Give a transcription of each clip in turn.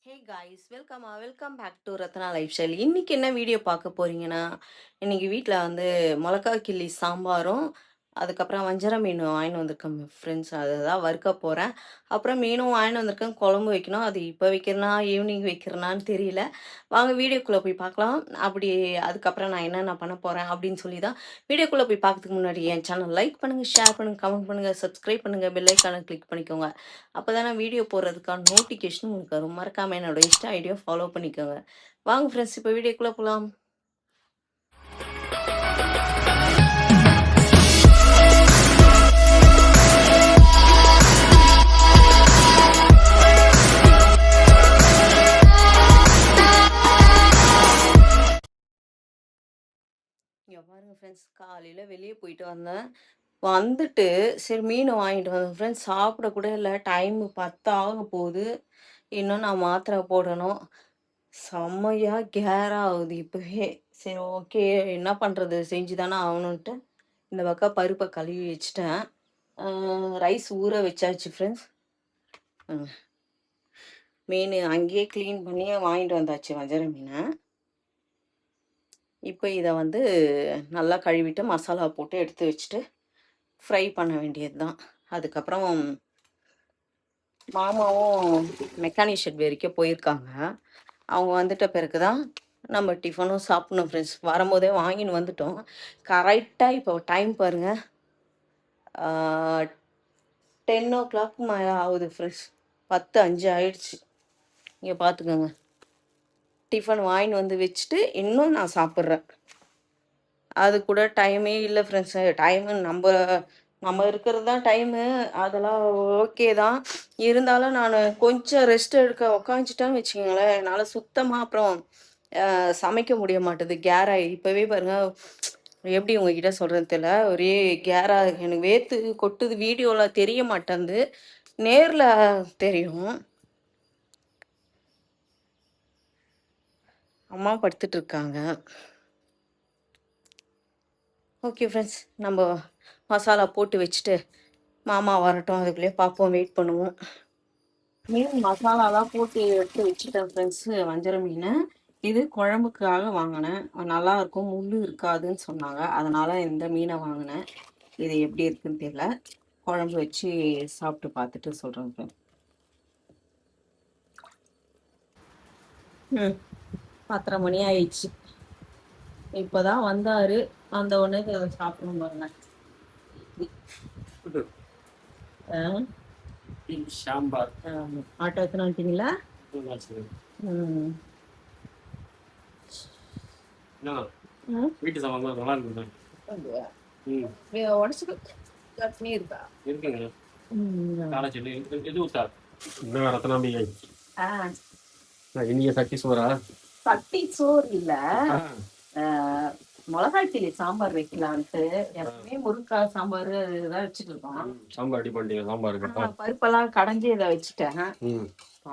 Hey guys welcome back to Ratna lifestyle. இன்னைக்கு என்ன video பார்க்க போறீங்கன்னா, இன்னைக்கு வீட்டில் வந்து மிளகா கிள்ளி சாம்பாரும், அதுக்கப்புறம் வஞ்சர மீன் வாங்கிட்டு வந்திருக்கேன் ஃப்ரெண்ட்ஸ். அதை தான் வறுக்க போகிறேன். அப்புறம் மீனும் வாங்கிட்டு வந்திருக்கேன், குழம்பு வைக்கணும். அது இப்போ வைக்கிறனா ஈவினிங் வைக்கிறனான்னு தெரியல. வாங்க வீடியோக்குள்ளே போய் பார்க்கலாம். அப்படி அதுக்கப்புறம் நான் என்னென்ன பண்ண போகிறேன் அப்படின்னு சொல்லி தான் வீடியோக்குள்ளே போய் பார்க்கறதுக்கு முன்னாடி என் சேனல் லைக் பண்ணுங்கள், ஷேர் பண்ணுங்கள், கமெண்ட் பண்ணுங்கள், சப்ஸ்கிரைப் பண்ணுங்கள், பெல் ஐக்கானை கிளிக் பண்ணிக்கோங்க. அப்பதான் நான் வீடியோ போடுறதுக்கான நோட்டிஃபிகேஷன் உங்களுக்கு வரும். மறக்காம என்னோட இன்ஸ்டா ஐடியா ஃபாலோ பண்ணிக்கோங்க. வாங்க ஃப்ரெண்ட்ஸ், இப்போ வீடியோக்குள்ள போலாம். இங்க பாருங்க ஃப்ரெண்ட்ஸ், காலையில வெளியே போயிட்டு வந்தேன். வந்துட்டு சரி மீன் வாங்கிட்டு வந்தேன் ஃப்ரெண்ட்ஸ். சாப்பிட கூட இல்லை, டைம் 10 ஆக போகுது. இன்னும் நான் மாத்திரை போடணும். செம்மையா கேர் ஆகுது இப்பவே. சரி, ஓகே, என்ன பண்றது, செஞ்சு தானே ஆகணுன்ட்டு இந்த பக்கம் பருப்பை கழுவி வச்சுட்டேன். ரைஸ் ஊற வச்சாச்சு ஃப்ரெண்ட்ஸ். மீன் அங்கேயே க்ளீன் பண்ணி வாங்கிட்டு வந்தாச்சு, வஞ்சர மீனை. இப்போ இதை வந்து நல்லா கழுவிட்டு மசாலா போட்டு எடுத்து வச்சுட்டு ஃப்ரை பண்ண வேண்டியது தான். அதுக்கப்புறம் மாமாவும் மெக்கானிக் ஷெட் வரைக்கும் போயிருக்காங்க. அவங்க வந்துட்ட பிறகு தான் நம்ம டிஃபனும் சாப்பிடணும் ஃப்ரெண்ட்ஸ். வரும்போதே வாங்கின்னு வந்துட்டோம். கரெக்டாக இப்போ டைம் பாருங்கள், 10 o'clock மேலே ஆகுது ஃப்ரெண்ட்ஸ். 10:05 ஆயிடுச்சு. இங்கே பார்த்துக்கோங்க, டிஃபன் வாங்கின்னு வந்து வச்சுட்டு இன்னும் நான் சாப்பிட்றேன். அது கூட டைமே இல்லை ஃப்ரெண்ட்ஸு. டைமு நம்ம நம்ம இருக்கிறது தான் டைமு, அதெல்லாம் ஓகே தான். இருந்தாலும் நான் கொஞ்சம் ரெஸ்ட் எடுக்க உக்காந்துட்டேன்னு வச்சுக்கோங்களேன், என்னால் சுத்தமாக அப்புறம் சமைக்க முடிய மாட்டேது. கேராகி இப்போவே பாருங்கள், எப்படி உங்ககிட்ட சொல்கிறது தெரியல, ஒரே கேராக எனக்கு வேர்த்து கொட்டுது. வீடியோவில் தெரிய மாட்டேங்குது, நேரில் தெரியும். அம்மா படுத்துட்டு இருக்காங்க. ஓகே ஃப்ரெண்ட்ஸ், நம்ம மசாலா போட்டு வச்சுட்டு மாமா வரட்டும், அதுக்குள்ளேயே பார்ப்போம், வெயிட் பண்ணுவோம். மீன் மசாலாலாம் போட்டு எடுத்து வச்சுட்டேன் ஃப்ரெண்ட்ஸு. வஞ்சர மீன் இது குழம்புக்காக வாங்கினேன். நல்லா இருக்கும், முள் இருக்காதுன்னு சொன்னாங்க, அதனால் இந்த மீனை வாங்கினேன். இது எப்படி இருக்குன்னு தெரியல, குழம்பு வச்சு சாப்பிட்டு பார்த்துட்டு சொல்கிறேன் ஃப்ரெண்ட். 10:30 மணி ஆயிடுச்சு. இப்போதான் வந்தார், அந்த உடனே சாப்பிடணும் பாருங்க. சாம்பார் ஆட்டோ எத்தனை வந்துட்டீங்களா? வீட்டு சாமான் நல்லா இருக்குங்க. சட்னி இருக்கா? இருக்குங்க. காலை சட்னி எது ஊத்தா? என்ன ரத்னாம்பிகை இனிய சட்டி சோறா? சட்டி சோறு இல்ல, மிளகாய் கிள்ளி சாம்பார் வைக்கலான்ட்டு. எப்பவுமே முருங்காய் சாம்பார் இதுதான் வச்சுட்டு இருக்கோம். சாம்பார் ரெடி பண்ணிட்டீங்க? சாம்பாருக்கு பருப்பெல்லாம் கடைஞ்சி இதை வச்சுட்டேன்.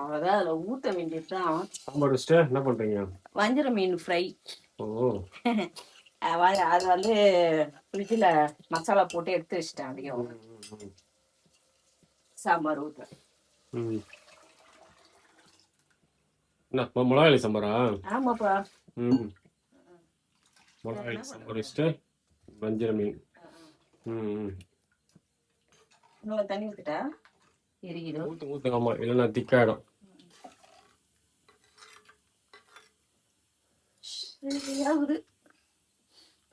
அவ்வளோதான், அதில் ஊற்ற வேண்டியதுதான். சாம்பார் வச்சுட்டு என்ன பண்றீங்க? வஞ்சர மீன் ஃப்ரை. ஓ, அது வந்து ஃப்ரிட்ஜில் மசாலா போட்டு எடுத்து வச்சுட்டேன். அதையும் சாம்பார் ஊற்றுறேன். என்ன மிளகாய் சாம்பாரா? ஆமாப்பா. மிளகாய் சாம்பார் வச்சுட்டு வஞ்சர மீன். இன்னும் தண்ணி ஊற்றிட்டா எரியுது. ஊற்றுங்க. ஆமா, இல்லைன்னா திக்காயிடும்.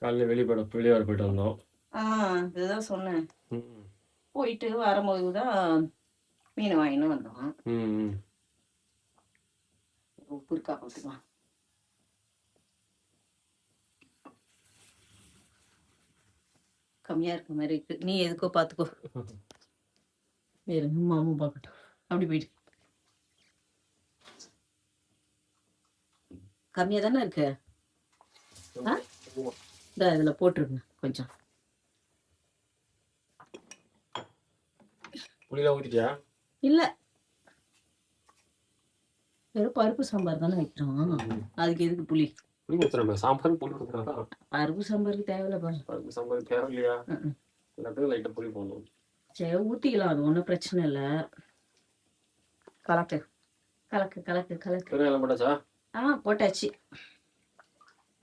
காலையில் வெளியே வர போயிட்டு வந்தோம். இதுதான் சொன்னேன். போயிட்டு வரும்போது தான் மீன் வாங்கின்னு வந்தோம். உப்பு இருக்கா பார்த்துக்கலாம். கம்மியா இருக்க மாதிரி இருக்கு, நீ எதுக்கோ பார்த்துக்கோ. வேறு மாமும் பார்க்கட்டும். அப்படி போயிட்டு கம்மியா தானே இருக்கு. இதுல போட்டுருங்க கொஞ்சம். புளியெல்லாம் ஊத்திட்டியா? இல்ல, வெறும் பருப்பு சாம்பார் தானே வைக்கிறோம், அதுக்கு எதுக்கு புளி? புளி ஊத்துறோம். சாம்பார் புளி ஊத்துறா? பருப்பு சாம்பாருக்கு தேவையில்ல. பருப்பு சாம்பாருக்கு தேவையில்லையா? எல்லாத்துக்கும் லைட்டா புளி போடணும். சரி, ஊத்திக்கலாம், அது ஒன்றும் பிரச்சனை இல்லை. கலக்கு. கலக்கு கலக்கு கலக்கு. பெருங்காயம் போட்டாச்சா? போட்டாச்சு.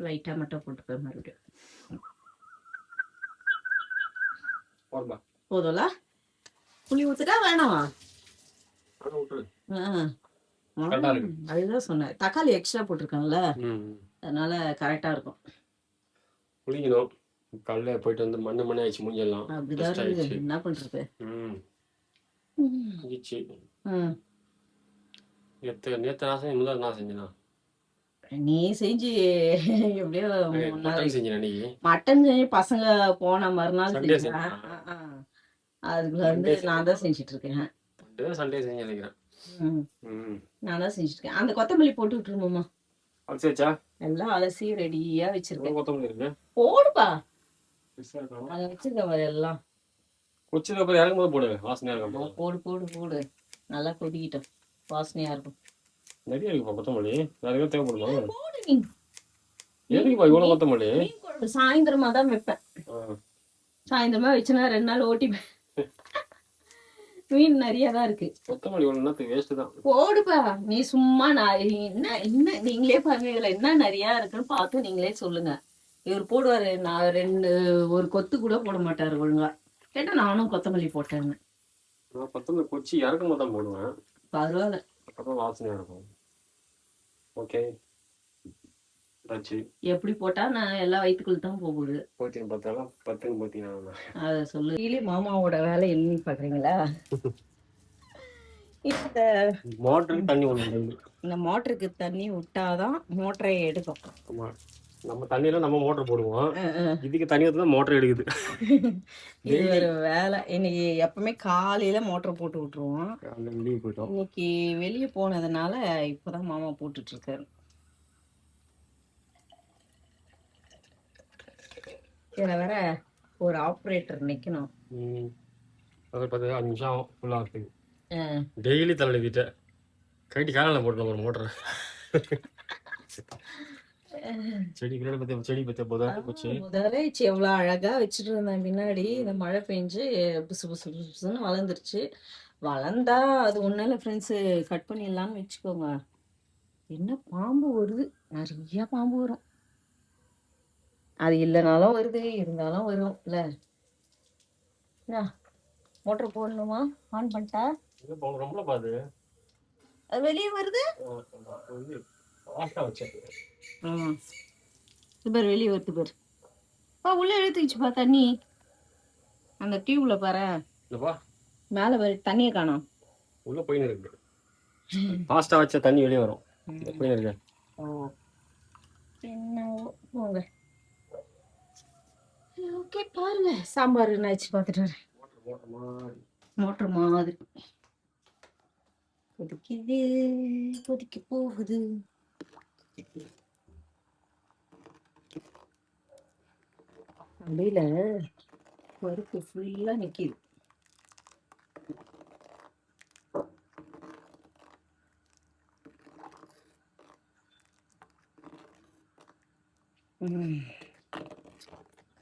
லைட்டாக மட்டும் போட்டுக்க மறுபடியும். போடுப்பா. போதும்ல? புளி ஊத்துட்டா வேணாமா? விட்டுரு. கரெக்டாக இருக்கு. அதுதான் சொன்னேன். தக்காளி எக்ஸ்ட்ரா போட்டிருக்கேன்ல, அதனால கரெக்டாக இருக்கும். புளிக்கணும். காலைல போயிட்டு வந்து மண்ணு ஆயிடுச்சு மூஞ்செல்லாம். அப்படிதான் இருக்கு. என்ன பண்றது? நேற்று நான் செஞ்சேன், முதல் நான் செஞ்சேனா? நீ செஞ்சு எப்படியோ மட்டன் செஞ்சேன் அன்னைக்கு. மட்டன் செஞ்சு பசங்க போன மறுநாள் செஞ்சேன். அதுக்கு வந்து நான் தான் செஞ்சுட்டு இருக்கேன். சண்டே செஞ்சு நினைக்கிறேன். நான் தான் செஞ்சுட்டு இருக்கேன். அந்த கொத்தமல்லி போட்டு விட்டுருமாமா. அலசியாச்சா? எல்லாம் அலசி ரெடியா வச்சிருக்கேன். கொத்தமல்லி இருக்கு. போடுப்பா. அதை வச்சிருக்க மாதிரி எல்லாம் கொச்சிக்கு அப்புறம் இறங்கும்போது போடு, வாசனையா இருக்கும். போடு போடு போடு. நல்லா கொதிக்கிட்டோம், வாசனையா இருக்கும். நிறைய இருக்குப்பா கொத்தமல்லி. நிறைய தேவைப்படுமா? போடு நீ. எதுக்குப்பா இவ்வளவு கொத்தமல்லி? சாயந்தரமா தான் வைப்பேன். சாயந்தரமா வச்சுனா 2 நாள் ஓட்டி. மீன் நிறைய தான் இருக்கு. கொத்தமல்லி ஒண்ணு வேஸ்ட் தான். போடுப்பா. நீ சும்மா என்ன நீங்களே பாருங்க, இதுல என்ன நிறைய இருக்குன்னு பார்த்து நீங்களே சொல்லுங்க. இவர் போடுவாரு, நான் ஒரு கொத்து கூட போட மாட்டாரு ஒழுங்கா. கேட்டா நானும் கொத்தமல்லி போட்டேன்னு. நான் கொத்தமல்லி கொச்சி இறக்கும் போது தான் போடுவேன். பரவாயில்ல, அப்பதான் வாசனையா இருக்கும். ஓகே, எப்படி போட்டா நான் எல்லா வயிற்றுக்குள்ள தான் போகுது. போத்தீங்க பார்த்தாலும் பத்துக்கு போத்தீங்கன்னா அதை சொல்லு. டெய்லி மாமாவோட வேலை என்ன பாக்குறீங்களா? இந்த மோட்டருக்கு தண்ணி ஒண்ணு. இந்த மோட்டருக்கு தண்ணி விட்டாதான் மோட்டரை எடுக்கும். ஆமா, நம்ம தண்ணியில நம்ம மோட்டர் போடுவோம். இதுக்கு தண்ணி ஊத்துனா மோட்டர் எடுக்குது. இது ஒரு வேலை. இன்னைக்கு எப்பவுமே காலையில மோட்டர் போட்டு விட்டுருவோம். வெளியே போயிட்டோம். இன்னைக்கு வெளியே போனதுனால இப்பதான் மாமா போட்டுட்டு இருக்காரு. இதுல வேற ஒரு ஆப்ரேட்டர் நிக்கணும். 10 நிமிஷம் ஃபுல்லா இருக்கு. டெய்லி தலைவிட்ட கைட்டி காலையில போட்டோம் ஒரு மோட்டர். செடி பத்தி முதலேச்சு எவ்வளவு அழகா வச்சுட்டு இருந்தேன். பின்னாடி இந்த மழை பெஞ்சு புசு புசு புசுன்னு வளர்ந்துருச்சு. வளர்ந்தா அது ஒண்ணும் இல்லை ஃப்ரெண்ட்ஸு, கட் பண்ணிடலாம்னு வச்சுக்கோங்க. என்ன பாம்பு வருது, நிறைய பாம்பு வரும். அது இல்லைனாலும் வருது, இருந்தாலும் வரும் இல்ல. மோட்டர் போடணுமா? ஆன் பண்ணிட்டா ரொம்ப பாது அது வெளியே வருது. பேர் வெளியே வருது பேர். உள்ள எழுத்துச்சுப்பா தண்ணி. அந்த டியூப்ல பாரு, மேல வர தண்ணியை காணோம். உள்ள போயின்னு இருக்கு. ஃபாஸ்டா வச்ச தண்ணி வெளியே வரும். போயின்னு இருக்கு. என்னவோ போங்க. ஓகே, பாருங்க சாம்பார் என்னாச்சு பார்த்துட்டு வரேன். மோட்டர் மாதிரி கொதிக்குது, கொதிக்க போகுது. அப்படியில பருப்பு ஃபுல்லா நிக்கிது.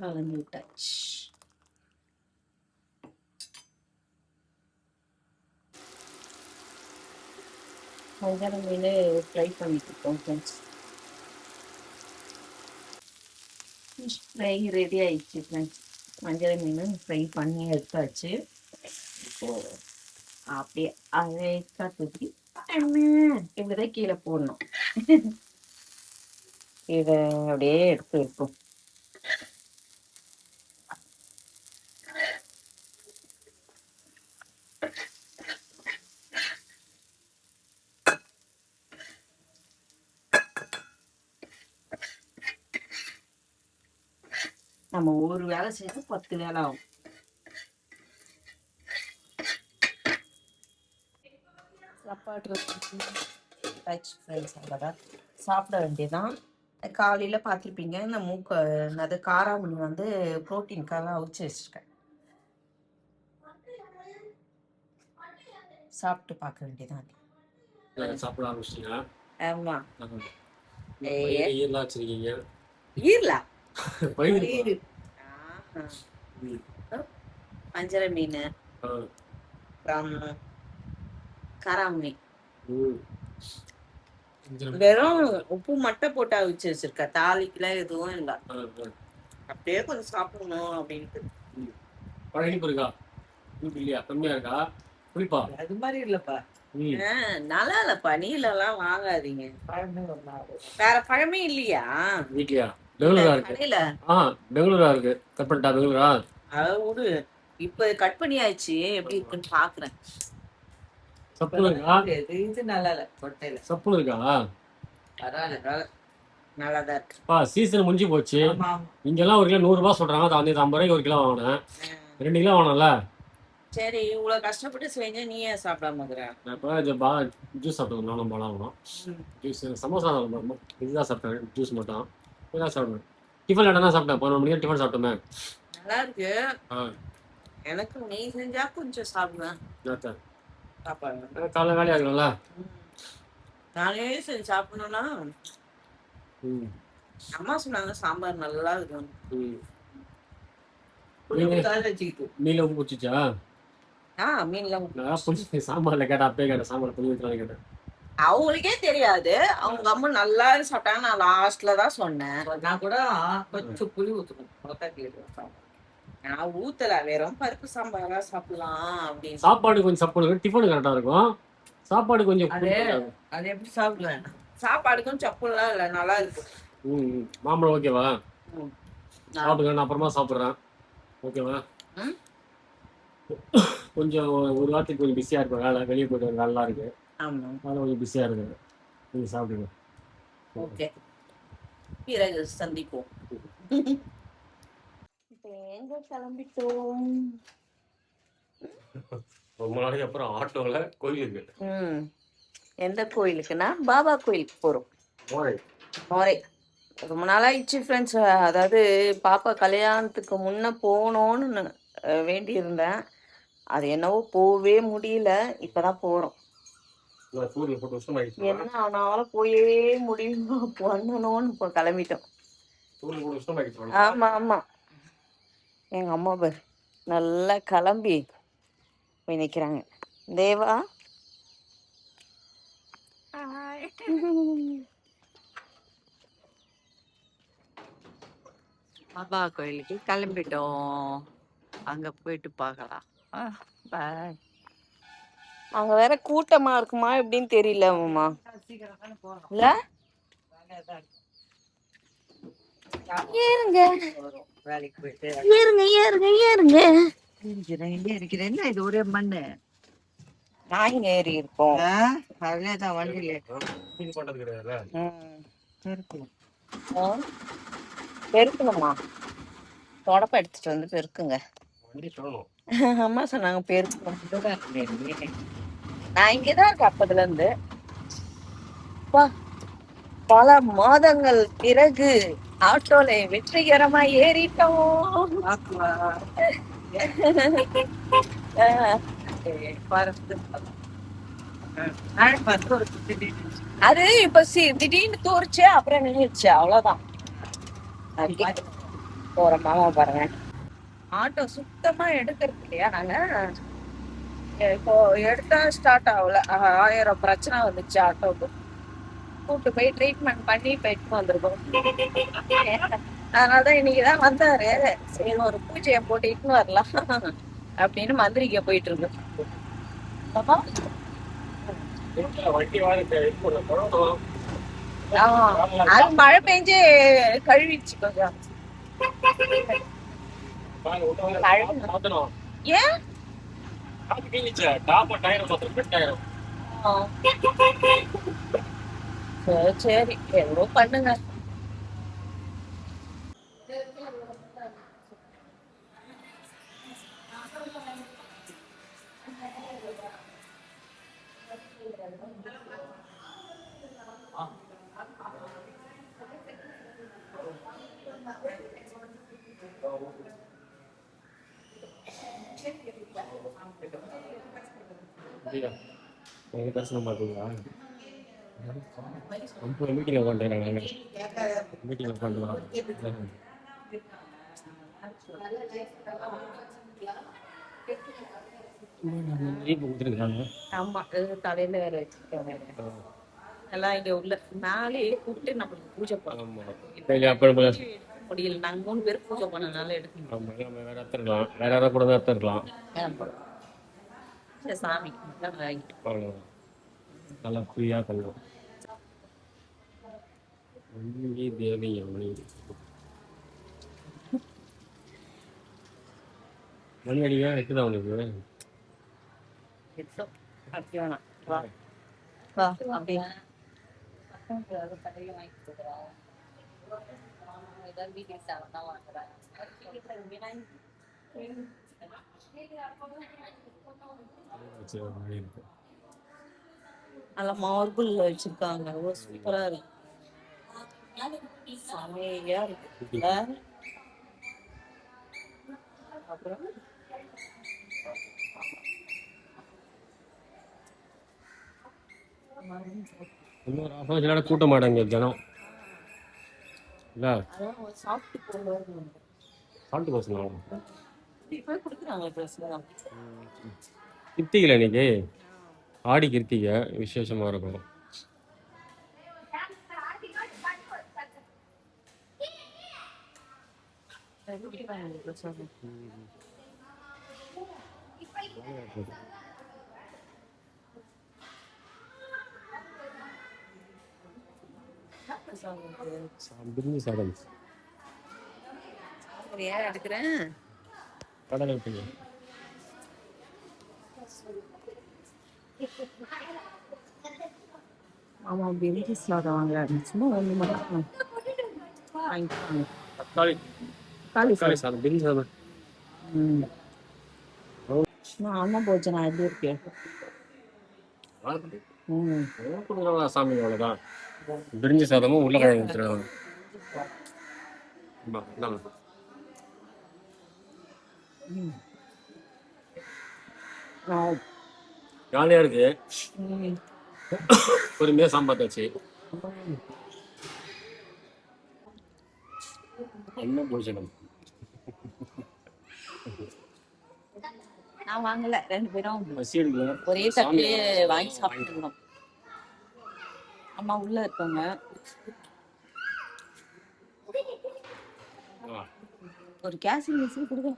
கலந்து விட்டாச்சு. மஞ்சள் மீன் ஃப்ரை பண்ணிட்டு இருக்கோம் ஃப்ரெண்ட்ஸ். ஃப்ரை ரெடி ஆயிடுச்சு ஃப்ரெண்ட்ஸ். மஞ்சள் மீன் ஃப்ரை பண்ணி எடுத்தாச்சு. இப்போ அப்படியே அழகா தூக்கி இப்படிதான் கீழே போடணும். இதை அப்படியே எடுத்து வைப்போம். நம்ம ஒரு வேலை செய்ய 10 வேலை ஆகும். சாப்பாடு சாப்பிட வேண்டியதான். காலையில பார்த்துருப்பீங்க, இந்த அது காராமணி வந்து புரோட்டீனுக்காக அவிச்சு வச்சிருக்கேன். சாப்பிட்டு பார்க்க வேண்டியதான். சாப்பிட ஆரம்பிச்சிட்டீங்களா? ஆமா. ஈரலா வச்சிருக்கீங்க? ஈரலா? வஞ்சர மீன், அப்புறம் காராமணி, வெறும் உப்பு மட்டும் போட்டு அவிச்சு வச்சிருக்க, தாளிக்கெல்லாம் எதுவும் இல்லை. அப்படியே கொஞ்சம் சாப்பிடணும் அப்படின்ட்டு. இனிப்பு இருக்கா? இனிப்பு இல்லையா? கம்மியா இருக்கா? புளிப்பா? அது மாதிரி இல்லப்பா. நல்லா இல்லப்பா, நீலெல்லாம் வாங்காதீங்க. வேற பழமே இல்லையா வீட்லயா? பெங்களூரா இருக்கு. கடையில? பெங்களூரா இருக்கு. கட் பண்ணிட்டா பெங்களூரா? அதை விடு, இப்ப கட் பண்ணியாச்சு, எப்படி இருக்குன்னு பாக்குறேன். சப்புன்னு இருக்கா? இது நல்லா இல்ல கொட்டையில. சப்புன்னு இருக்கா? பரவாயில்ல, நல்லாதான் இருக்கு. சீசன் முடிஞ்சு போச்சு. ஆமா ஆமா. இங்கெல்லாம் 1 கிலோ 100 ரூபாய் சொல்றாங்க. அது 50 ரூபாய்க்கு 1 கிலோ வாங்கினேன். 2 கிலோ வாங்கினேன்ல. சரி, இவ்வளவு கஷ்டப்பட்டு செஞ்ச நீ ஏன் சாப்பிடாம இருக்கிற? நான் இப்போ ஜூஸ் சாப்பிட்டேன். நானும் பழம் ஜூஸ், சமோசா சாப்பிட்டேன். இதுதான் சாப்பிட்டேன், ஜூஸ் மட்டும். இதான் சாப்பிட்டேன். டிஃபன் லேட்டாக சாப்பிட்டேன். 11 மணிக்கு டிஃபன் சாப்பிட்டோமே. நல்லா இருக்கு. எனக்கு நீ செஞ்சா கொஞ்சம் சாப்பிடுவேன். சாப்பாடு காலைல வேலையா இருக்கணும்ல. நானே செஞ்சு சாப்பிடணும்னா அம்மா சொன்னாங்க சாம்பார் நல்லா இருக்கும். மீன்ல உப்பு பிடிச்சிச்சா? மீன்லாம் சாம்பார்ல கேட்டா அப்பயே கேட்டேன். சாம்பார் புளி ஊற்றலாம் கேட்டேன். அவங்களுக்கே தெரியாது. அவங்க அம்மா நல்லா சாப்பிட்டாங்க. நான் லாஸ்ட்ல தான் சொன்னேன். நான் கூட கொஞ்சம் புளி ஊற்றணும். நான் ஊத்தல, வெறும் பருப்பு சாம்பாரா சாப்பிடலாம் அப்படின்னு. சாப்பாடு கொஞ்சம் சப்பு, டிஃபனு கரெக்டா இருக்கும். சாப்பாடு கொஞ்சம் அது எப்படி சாப்பிடுவேன்? சாப்பாடுக்கும் சப்புலாம் இல்ல, நல்லா இருக்கு. மாம்பழம் ஓகேவா? சாப்பிடுங்க, நான் அப்புறமா சாப்பிட்றேன். ஓகேவா? கொஞ்சம் ஒரு வாரத்துக்கு கொஞ்சம் பிஸியா இருக்கும். வேலை வெளியே போயிட்டு நல்லா இருக்கு. அதனால கொஞ்சம் பிஸியா இருக்கு. நீங்க சாப்பிடுங்க. ஓகே, பிறகு சந்திப்போம். எங்க கிளம்பிட்டோம்? ரொம்ப நாளைக்கு அப்புறம் ஆட்டோல கோயிலுக்கு. எந்த கோயிலுக்குன்னா பாபா கோயிலுக்கு போறோம். மோரை ரொம்ப நாளாயிடுச்சு ஃப்ரெண்ட்ஸ். அதாவது பாப்பா கல்யாணத்துக்கு முன்ன போகணும்னு வேண்டியிருந்தேன். அது என்னவோ போகவே முடியல. இப்பதான் போறோம். என்ன ஆனாலும் போயே முடியுமா பண்ணணும்னு இப்போ கிளம்பிட்டோம். ஆமா ஆமா, எங்க அம்மா பேர் நல்லா கிளம்பி போய் நிக்கிறாங்க. தேவா பாபா கோயிலுக்கு கிளம்பிட்டோம். அங்க போயிட்டு பார்க்கலாம். பாய். அங்க வேற கூட்டமா இருக்குமா எப்படின்னு தெரியல அம்மா. இல்ல ஏறுங்க வேலைக்கு போயிட்டு ஏறுங்க ஏறுங்க ஏறுங்க. இருக்கிறேன். இது ஒரே மண்ணு. நான் இங்க ஏறி இருக்கோம். அதுலதான் வண்டியில பெருக்கணுமா? தொடப்ப எடுத்துட்டு வந்து பெருக்குங்க. அம்மா சொன்னாங்க பெருக்கணும். நான் இங்கதான் இருக்கேன் அப்பதுல இருந்து. பல மாதங்கள் பிறகு ஆட்டோல வெற்றிகரமா ஏறிட்டோம். அது இப்ப திடீர்னு தூரிச்சு அப்புறம் நின்றுச்சு, அவ்வளவுதான். போற மாமா பாருங்க, ஆட்டோ சுத்தமா எடுக்கிறது இல்லையா. நாங்க இப்போ எடுத்தா ஸ்டார்ட் ஆகல. 1000 பிரச்சனை வந்துச்சு ஆட்டோக்கு. கூட்டு போய் ட்ரீட்மெண்ட் பண்ணி போயிட்டு வந்திருக்கோம். அதனாலதான் இன்னைக்குதான் வந்தாரு. சரி, ஒரு பூஜையை போட்டுன்னு வரலாம் அப்படின்னு மந்திரிக்க போயிட்டு இருக்கு. அது மழை பெஞ்சு கழுவிச்சு கொஞ்சம். ஏன் சரி எவ்வளோ பண்ணுங்க. தரிசனம் பார்த்தீங்களா? மீட்டிங் உட்காந்துருக்காங்க. மீட்டிங் உட்காந்துலாம் கொடுத்துருக்காங்க. ஆமா, தலையில வேற வச்சிருக்காங்க. எல்லாம் இங்க உள்ள மேலே கூப்பிட்டு நம்மளுக்கு பூஜை பண்ணணும். ஆமா சரி அப்போ முடியல நாங்க 3 பேரும் பூஜை பண்ணனால எடுக்கணும். ஆமா நம்ம வேற எடுத்துருக்கலாம் வேற யாராவது கூட தான் எடுத்துருக்கலாம் சரி, சாமி தான் வாங்கிட்டு அவ்வளவுதான் நல்லா ஃப்ரீயா பண்ணலாம் ஒன்லி தேவி அம்மணி மணி அடிக்கா இருக்குதா உனக்கு எடுத்தோம். அப்படி வேணாம். வா வா அப்படியே சரி, அப்படி இருக்கு. நல்லா மார்பிள் வச்சிருக்காங்க. ஓ சூப்பரா இருக்கு. செமையா இருக்குல்ல? அப்புறம் இன்னொரு ஆஃப் ஹவர் கூட்ட மாட்டாங்க ஜனம் இல்ல அதான் சாப்பிட்டு போகணும். சாப்பிட்டு போசலாம் இப்போ கொடுக்குறாங்க ட்ரெஸ்லாம். கிருத்திகை இன்னைக்கு ஆடி கிருத்திகை விசேஷமா இருக்கும் பிரிஞ்சி சாதம் சரியா எடுக்கிறேன். கடலை விட்டுங்க ஆமா பிரிஞ்சி சாதம் வாங்கலாம். சும்மா ஒன்று மட்டும் வாங்கிக்கலாம். தக்காளி காலி தக்காளி சாதம் பிரிஞ்சி சாதம் அம்மா போச்சு நான் எப்படி இருக்கேன். சாமி அவ்வளோதான் பிரிஞ்சி சாதமும் உருளைக்கிழங்கு வச்சுருக்காங்க ஜாலியா இருக்கு பொறுமையா சாம்பார் வச்சு என்ன போச்சனம் நான் வாங்கல. 2 பேரும் பசி எடுக்கல ஒரே தட்டிலே வாங்கி சாப்பிட்டுருந்தோம். அம்மா உள்ள இருக்காங்க. ஒரு கேசிங் மிஷின் கொடுங்க.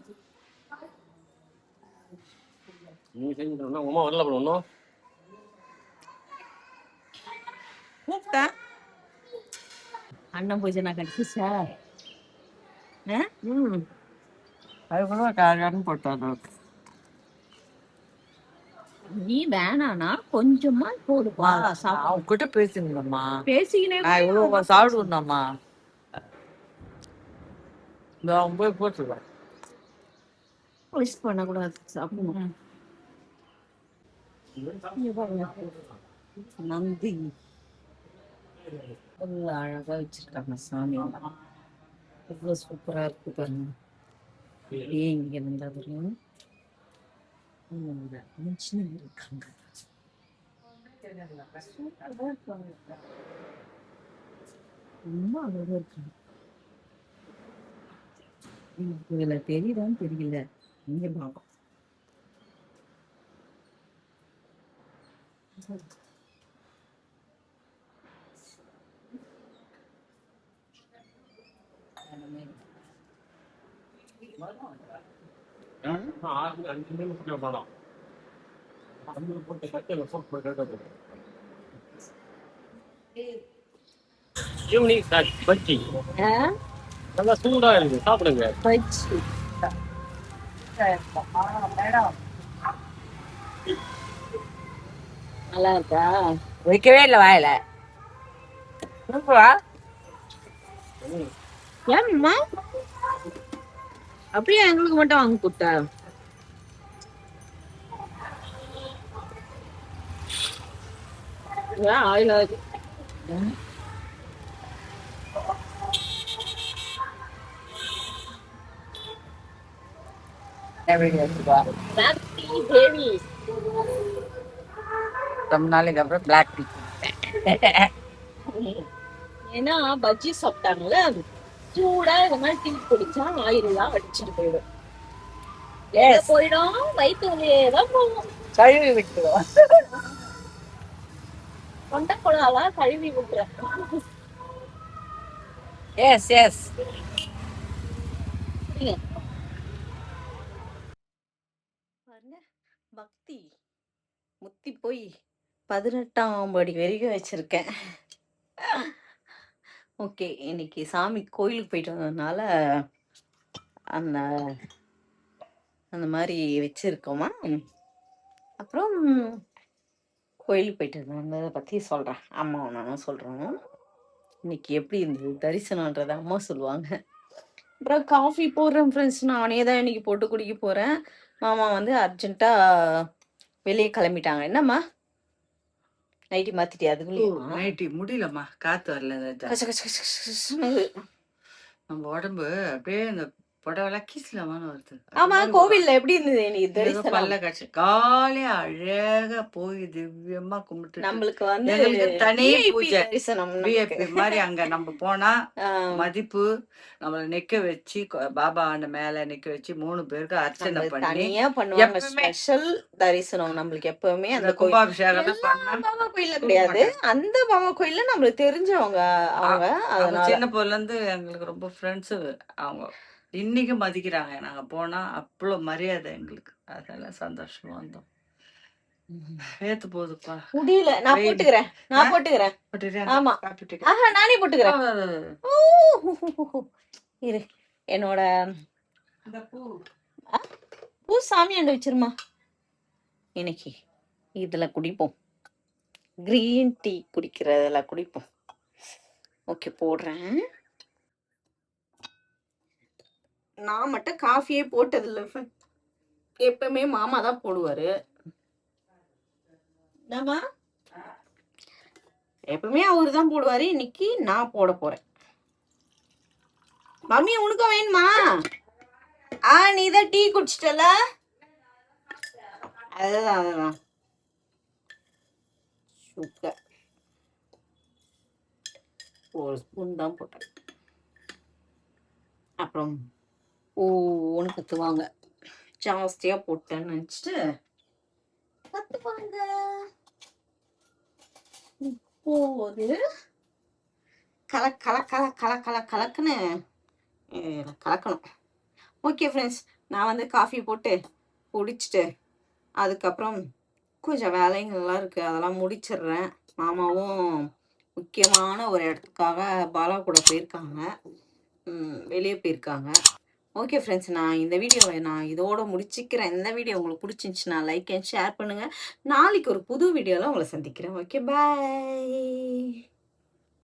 நீ செஞ்சுட்டா உமா வரல ஒன்றும் கூப்பிட்டேன். அண்ணன் பூஜை நான் கடிச்சிச்சா அதுக்குள்ள காரணம் போட்டாங்க. நீ வேணானா கொஞ்சமா போடுவா. அவங்க கிட்ட பேசிருந்தோம்மா. பேசிக்கினே இவ்வளவு சாப்பிடுவோம்மா. அவங்க போய் போட்டுருவேன். வேஸ்ட் பண்ணக்கூடாது. சாப்பிடணும். நந்தி அழகா வச்சிருக்காங்க சாமி. எவ்வளவு சூப்பரா இருக்கு பாருங்க. ஏன் இங்க இருந்தா வரையும் இருக்காங்க. ரொம்ப அழகா இருக்காங்க. இதுல தெரியுதான்னு தெரியல. இங்க பாப்போம். ஈவினிங் பஜ்ஜி நல்லா சூடா இருக்கு சாப்பிடுங்க நல்லா இருக்கா? வைக்கவே இல்லை வாயில. ஏன்மா அப்படியே எங்களுக்கு மட்டும் வாங்கி கொடுத்தா? ஆயில ரொம்ப நாளைக்கு அப்புறம் பிளாக் டீ. ஏன்னா பஜ்ஜி சாப்பிட்டாங்களே சூடா இந்த மாதிரி டீ குடிச்சா ஆயிரெல்லாம் அடிச்சுட்டு போயிடும். போயிடும் வயிற்றுலயே தான் போகும். கழுவி விட்டுருவோம். கொண்ட கொள்ளாலாம் கழுவி விட்டுறேன். Yes yes. பாருங்க, பக்தி முத்தி போய் 18ஆம் படி வரைக்கும் வச்சிருக்கேன். ஓகே, இன்னைக்கு சாமி கோயிலுக்கு போயிட்டு வந்ததுனால அந்த அந்த மாதிரி வச்சிருக்கோமா. அப்புறம் கோயிலுக்கு போயிட்டு வந்ததை பற்றி சொல்கிறேன். அம்மாவும் நானும் சொல்கிறோம். இன்னைக்கு எப்படி இருந்தது தரிசனன்றதை அம்மா சொல்லுவாங்க. அப்புறம் காஃபி போடுறேன் ஃப்ரெண்ட்ஸ். நானே தான் இன்னைக்கு போட்டு குடிக்க போகிறேன். மாமா வந்து அர்ஜென்ட்டாக வெளியே கிளம்பிட்டாங்க. என்னம்மா நைட்டி மாற்றிட்டியா? ஓ அதுக்குள்ளேயுமா நைட்டி முடியலம்மா, காத்து வரல. கச்ச கச்ச கச்ச கச்சன்னு. நம்ம உடம்பு அப்படியே இந்த புடவெல்லாம் கீசலமான வருது. அது ஆமா, மாதிரி கோவில்ல எப்படி இருந்தது இன்னைக்கு ஏதோ தரிசனம்? பல்ல காய்ச்சி காலையா அழகா போய் திவ்யமா கும்பிட்டுட்டு நம்மளுக்கு வந்து எங்களுக்கு தனி விஐபி பூஜை. தரிசனம் நமக்கு. விஐபி மாதிரி அங்க நம்ம போனா ஆஹ் மதிப்பு நம்மள நிக்க வச்சு பாபா அந்த மேல நிக்க வச்சு 3 பேருக்கு அர்ச்சனை நம்மளுக்கு பண்ணி தனியா பண்ணுவாங்க எப்பவுமே ஸ்பெஷல் தரிசனம். நம்மளுக்கு எப்பவுமே இந்த அந்த கோயில் கும்பாபிஷேகம் எல்லா பண்ணா பாபா கோயில்ல தூக்க கிடையாது. மாட்டாங்க. அந்த பாபா கோயில்ல நம்மளுக்கு தெரிஞ்சவங்க அவங்க. அவங்க அதனால சின்ன பொருள்ல இருந்து எங்களுக்கு ரொம்ப ஃப்ரெண்ட்ஸு. அவங்க இன்னைக்கும் மதிக்கிறாங்க. நாங்க போனா அவ்வளோ மரியாதை எங்களுக்கு. அதெல்லாம் சந்தோஷமா வந்தோம். வேத்து போகுதுப்பா முடியல. நான் வெயில். போட்டுக்கிறேன், ஆ நான் போட்டுக்கிறேன். போட்டுறியா? ஆமா, காப்பி டீ. ஆஹா, நானே போட்டுக்கிறேன். ஆ, ஊ, இரு. என்னோட இந்த பூ பூ சாமியாண்ட வச்சிருமா. இன்னைக்கு இதுல குடிப்போம், கிரீன் டீ குடிக்கிறதுல குடிப்போம். ஓகே, போடுறேன். நான் மட்டும் காஃபியே போட்டதில்லை. எப்பவுமே மாமா தான் போடுவாரு. என்னம்மா? எப்பவுமே அவரு தான் போடுவாரு. இன்னைக்கு நான் போட போறேன். மம்மி உனக்கு வேணுமா? நீ தான் டீ குடிச்சிட்டல. அதுதான் சுகர் ஒரு ஸ்பூன் தான் போட்டேன். அப்புறம் உனக்கு கத்துவாங்க, ஜாஸ்தியா போட்டேன்னு நினைச்சிட்டு கத்துவாங்க. இப்போது கலக்குன்னு கலக்கணும். ஓகே ஃப்ரெண்ட்ஸ், நான் வந்து காஃபி போட்டு குடிச்சிட்டு அதுக்கப்புறம் கொஞ்சம் வேலைங்கள்லாம் இருக்குது, அதெல்லாம் முடிச்சிடுறேன். மாமாவும் முக்கியமான ஒரு இடத்துக்காக பாலா கூட போயிருக்காங்க, வெளியே போயிருக்காங்க. ஓகே ஃப்ரெண்ட்ஸ், நான் இந்த வீடியோவை நான் இதோட முடிச்சுக்கிறேன். இந்த வீடியோ உங்களுக்கு பிடிச்சிருந்துச்சுன்னா லைக் அண்ட் ஷேர் பண்ணுங்கள். நாளைக்கு ஒரு புது வீடியோவில் உங்களை சந்திக்கிறேன். ஓகே, பாய்.